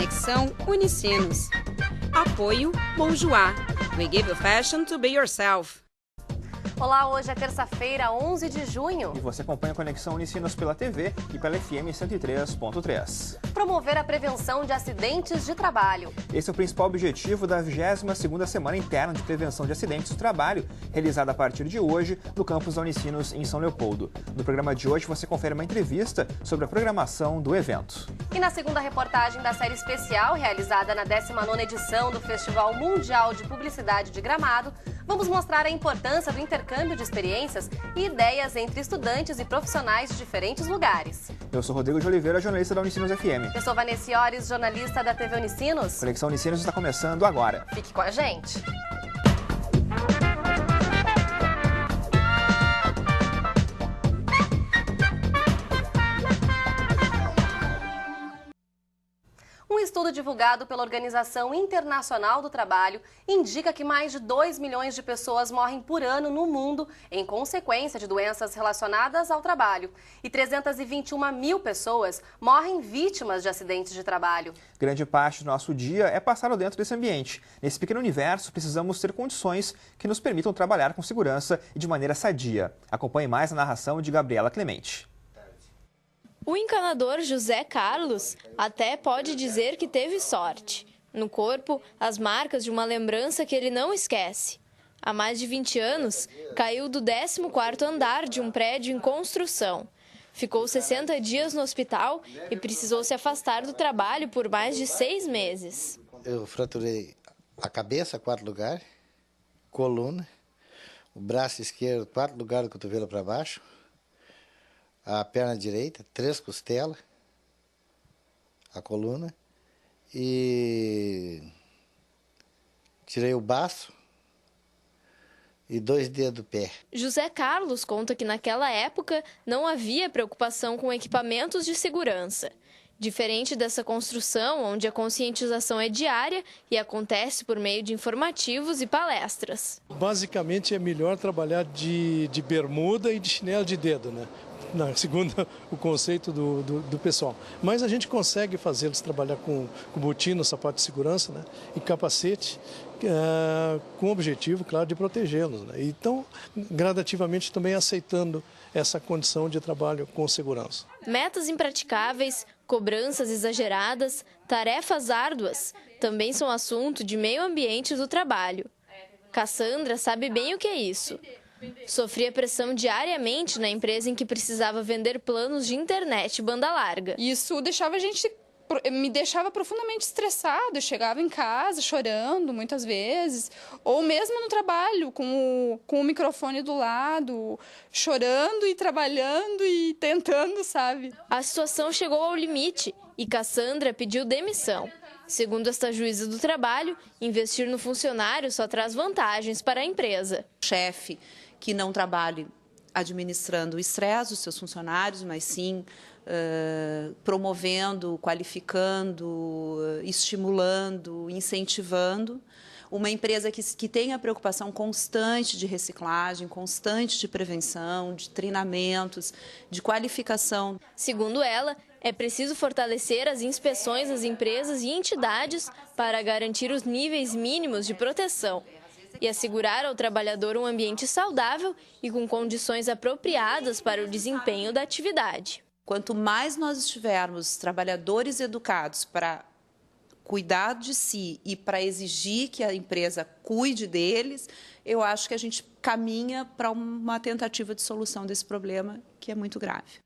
Conexão Unicinos. Apoio Bonjour. We give you fashion to be yourself. Olá, hoje é terça-feira, 11 de junho. E você acompanha a Conexão Unicinos pela TV e pela FM 103.3. Promover a prevenção de acidentes de trabalho. Esse é o principal objetivo da 22ª Semana Interna de Prevenção de Acidentes do Trabalho, realizada a partir de hoje no campus da Unicinos, em São Leopoldo. No programa de hoje você confere uma entrevista sobre a programação do evento. E na segunda reportagem da série especial, realizada na 19ª edição do Festival Mundial de Publicidade de Gramado, vamos mostrar a importância do intercâmbio de experiências e ideias entre estudantes e profissionais de diferentes lugares. Eu sou Rodrigo de Oliveira, jornalista da Unicinos FM. Eu sou Vanessa Iores, jornalista da TV Unicinos. Conexão Unicinos está começando agora. Fique com a gente. Um estudo divulgado pela Organização Internacional do Trabalho indica que mais de 2 milhões de pessoas morrem por ano no mundo em consequência de doenças relacionadas ao trabalho. E 321 mil pessoas morrem vítimas de acidentes de trabalho. Grande parte do nosso dia é passado dentro desse ambiente. Nesse pequeno universo, precisamos ter condições que nos permitam trabalhar com segurança e de maneira sadia. Acompanhe mais a narração de Gabriela Clemente. O encanador José Carlos até pode dizer que teve sorte. No corpo, as marcas de uma lembrança que ele não esquece. Há mais de 20 anos, caiu do 14º andar de um prédio em construção. Ficou 60 dias no hospital e precisou se afastar do trabalho por mais de 6 meses. Eu fraturei a cabeça, 4 lugares, coluna, o braço esquerdo, 4 lugares do cotovelo para baixo, a perna direita, 3 costelas, a coluna, e tirei o baço e 2 dedos do pé. José Carlos conta que naquela época não havia preocupação com equipamentos de segurança. Diferente dessa construção, onde a conscientização é diária e acontece por meio de informativos e palestras. Basicamente é melhor trabalhar de bermuda e de chinelo de dedo, né? Segundo o conceito do pessoal. Mas a gente consegue fazê-los trabalhar com botina, sapato de segurança, né, e capacete, com o objetivo, claro, de protegê-los, né? Então, gradativamente também aceitando essa condição de trabalho com segurança. Metas impraticáveis, cobranças exageradas, tarefas árduas, também são assunto de meio ambiente do trabalho. Cassandra sabe bem o que é isso. Sofria pressão diariamente na empresa em que precisava vender planos de internet banda larga. Isso me deixava profundamente estressada. Eu chegava em casa chorando muitas vezes, ou mesmo no trabalho, com o microfone do lado, chorando e trabalhando e tentando, sabe? A situação chegou ao limite e Cassandra pediu demissão. Segundo esta juíza do trabalho, investir no funcionário só traz vantagens para a empresa. Chefe que não trabalhe administrando o estresse dos seus funcionários, mas sim promovendo, qualificando, estimulando, incentivando. Uma empresa que tenha preocupação constante de reciclagem, constante de prevenção, de treinamentos, de qualificação. Segundo ela, é preciso fortalecer as inspeções das empresas e entidades para garantir os níveis mínimos de proteção e assegurar ao trabalhador um ambiente saudável e com condições apropriadas para o desempenho da atividade. Quanto mais nós estivermos trabalhadores educados para cuidar de si e para exigir que a empresa cuide deles, eu acho que a gente caminha para uma tentativa de solução desse problema, que é muito grave.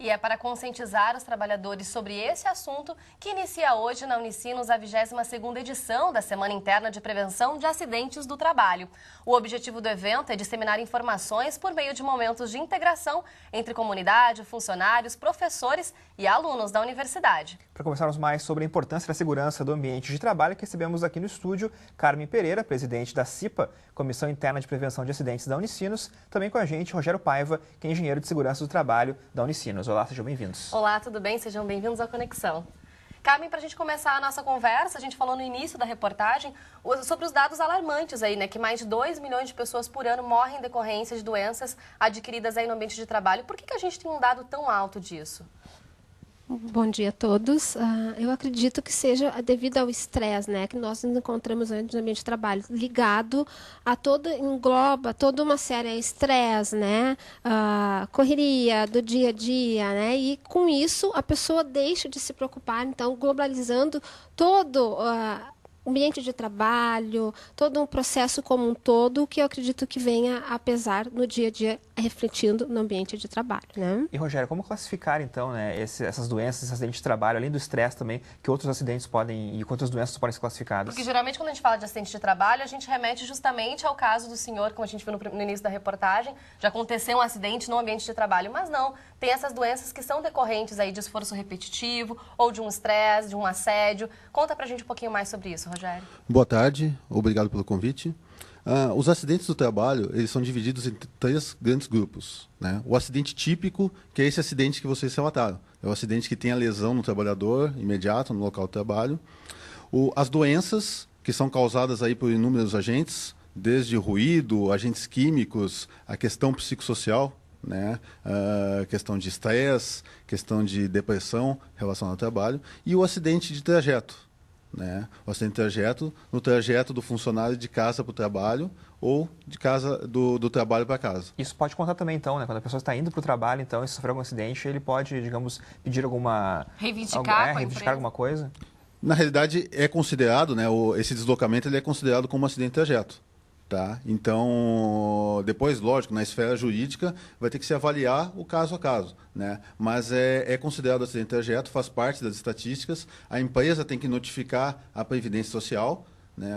E é para conscientizar os trabalhadores sobre esse assunto que inicia hoje na Unicinos a 22ª edição da Semana Interna de Prevenção de Acidentes do Trabalho. O objetivo do evento é disseminar informações por meio de momentos de integração entre comunidade, funcionários, professores e alunos da universidade. Para conversarmos mais sobre a importância da segurança do ambiente de trabalho, que recebemos aqui no estúdio Carmen Pereira, presidente da CIPA, Comissão Interna de Prevenção de Acidentes da Unicinos. Também com a gente, Rogério Paiva, que é engenheiro de segurança do trabalho da Unicinos. Olá, sejam bem-vindos. Olá, tudo bem? Sejam bem-vindos à Conexão. Carmen, para a gente começar a nossa conversa, a gente falou no início da reportagem sobre os dados alarmantes aí, né? Que mais de 2 milhões de pessoas por ano morrem em decorrência de doenças adquiridas aí no ambiente de trabalho. Por que a gente tem um dado tão alto disso? Bom dia a todos. Eu acredito que seja devido ao estresse, né, que nós nos encontramos antes no ambiente de trabalho, ligado a engloba toda uma série de estresse, né, correria do dia a dia, né, e com isso a pessoa deixa de se preocupar, então globalizando todo o ambiente de trabalho, todo um processo como um todo, que eu acredito que venha a pesar no dia a dia, refletindo no ambiente de trabalho, né? E, Rogério, como classificar, então, né, essas doenças, esses acidentes de trabalho, além do estresse também, que outros acidentes podem, e que outras doenças podem ser classificadas? Porque, geralmente, quando a gente fala de acidente de trabalho, a gente remete justamente ao caso do senhor, como a gente viu no início da reportagem, já aconteceu um acidente no ambiente de trabalho, mas não, tem essas doenças que são decorrentes aí de esforço repetitivo, ou de um estresse, de um assédio. Conta pra gente um pouquinho mais sobre isso, Rogério. Boa tarde, obrigado pelo convite. Os acidentes do trabalho, eles são divididos em 3 grandes grupos, né? O acidente típico, que é esse acidente que vocês relataram. É o acidente que tem a lesão no trabalhador, imediato, no local do trabalho. As doenças, que são causadas aí por inúmeros agentes, desde ruído, agentes químicos, a questão psicossocial, né? Questão de estresse, questão de depressão relacionada ao trabalho. E o acidente de trajeto. Né? O acidente de trajeto, no trajeto do funcionário de casa para o trabalho ou de casa do trabalho para casa. Isso pode contar também, então, né? Quando a pessoa está indo para o trabalho, então, e sofrer algum acidente, ele pode, digamos, pedir alguma... Reivindicar alguma coisa? Na realidade, é considerado, né? Esse deslocamento ele é considerado como um acidente de trajeto. Tá? Então, depois, lógico, na esfera jurídica, vai ter que se avaliar o caso a caso, né? Mas é considerado acidente de trajeto, faz parte das estatísticas. A empresa tem que notificar a Previdência Social, né,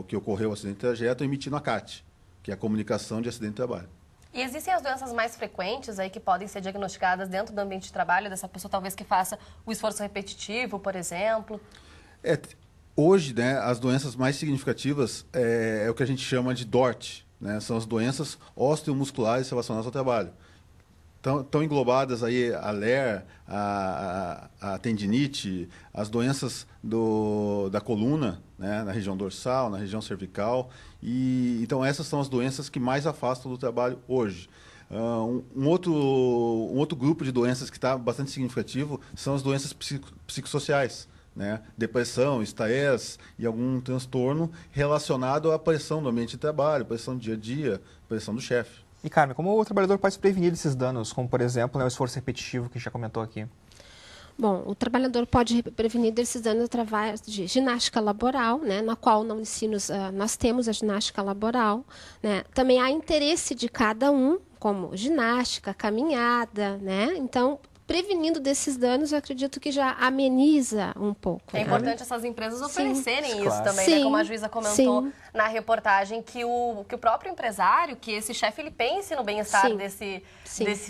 que ocorreu o acidente de trajeto, emitindo a CAT, que é a comunicação de acidente de trabalho. E existem as doenças mais frequentes aí que podem ser diagnosticadas dentro do ambiente de trabalho, dessa pessoa talvez que faça o esforço repetitivo, por exemplo? Hoje, né, as doenças mais significativas é o que a gente chama de DORT, né? São as doenças osteomusculares relacionadas ao trabalho. Estão englobadas aí a LER, a tendinite, as doenças da coluna, né, na região dorsal, na região cervical. Então, essas são as doenças que mais afastam do trabalho hoje. Um outro grupo de doenças que está bastante significativo são as doenças psicossociais. Né? Depressão, estresse e algum transtorno relacionado à pressão do ambiente de trabalho, pressão do dia a dia, pressão do chefe. E, Carmen, como o trabalhador pode se prevenir desses danos, como, por exemplo, né, o esforço repetitivo que a gente já comentou aqui? Bom, o trabalhador pode prevenir desses danos através de ginástica laboral, né, na qual na Unicinos nós temos a ginástica laboral, né? Também há interesse de cada um, como ginástica, caminhada, né? Então, prevenindo desses danos, eu acredito que já ameniza um pouco. É importante essas empresas oferecerem isso claro. também, né? Como a juíza comentou na reportagem, que o próprio empresário, que esse chefe, ele pense no bem-estar desse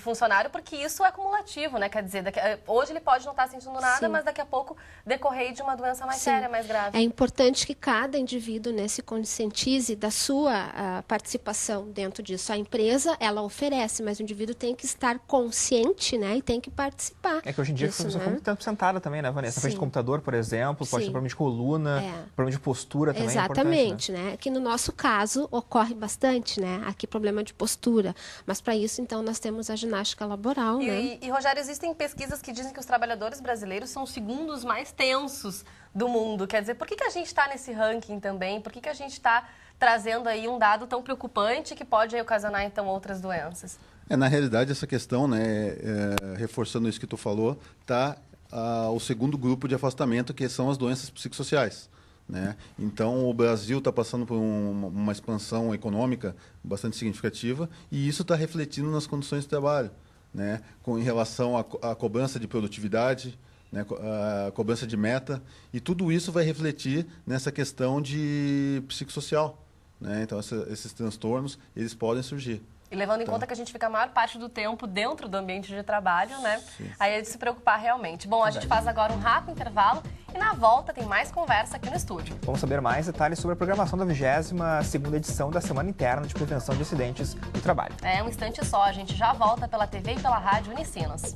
funcionário, porque isso é acumulativo, né? Quer dizer, hoje ele pode não estar sentindo nada, mas daqui a pouco decorrer de uma doença mais séria, mais grave. É importante que cada indivíduo, né, se conscientize da sua participação dentro disso. A empresa, ela oferece, mas o indivíduo tem que estar consciente, né, e tem que participar. É que hoje em dia a pessoa fica muito tempo sentada também, né, Vanessa? Na frente de computador, por exemplo, pode ter problema de coluna, problema de postura também. Exatamente, é importante, né? Que no nosso caso ocorre bastante, né? Aqui problema de postura. Mas para isso, então, nós temos a ginástica laboral, né? E, Rogério, existem pesquisas que dizem que os trabalhadores brasileiros são os segundos mais tensos do mundo. Quer dizer, por que a gente está nesse ranking também? Por que a gente está trazendo aí um dado tão preocupante que pode aí ocasionar, então, outras doenças? Na realidade, essa questão, né, reforçando isso que tu falou, está o segundo grupo de afastamento, que são as doenças psicossociais. Né? Então, o Brasil está passando por uma expansão econômica bastante significativa e isso está refletindo nas condições de trabalho, né? Em relação à cobrança de produtividade, né? A cobrança de meta, e tudo isso vai refletir nessa questão de psicossocial. Né? Então, esses transtornos eles podem surgir. E levando em conta que a gente fica a maior parte do tempo dentro do ambiente de trabalho, né? Aí é de se preocupar realmente. Bom, a gente faz agora um rápido intervalo e na volta tem mais conversa aqui no estúdio. Vamos saber mais detalhes sobre a programação da 22ª edição da Semana Interna de Prevenção de Acidentes do Trabalho. É um instante só, a gente já volta pela TV e pela rádio Unicinos.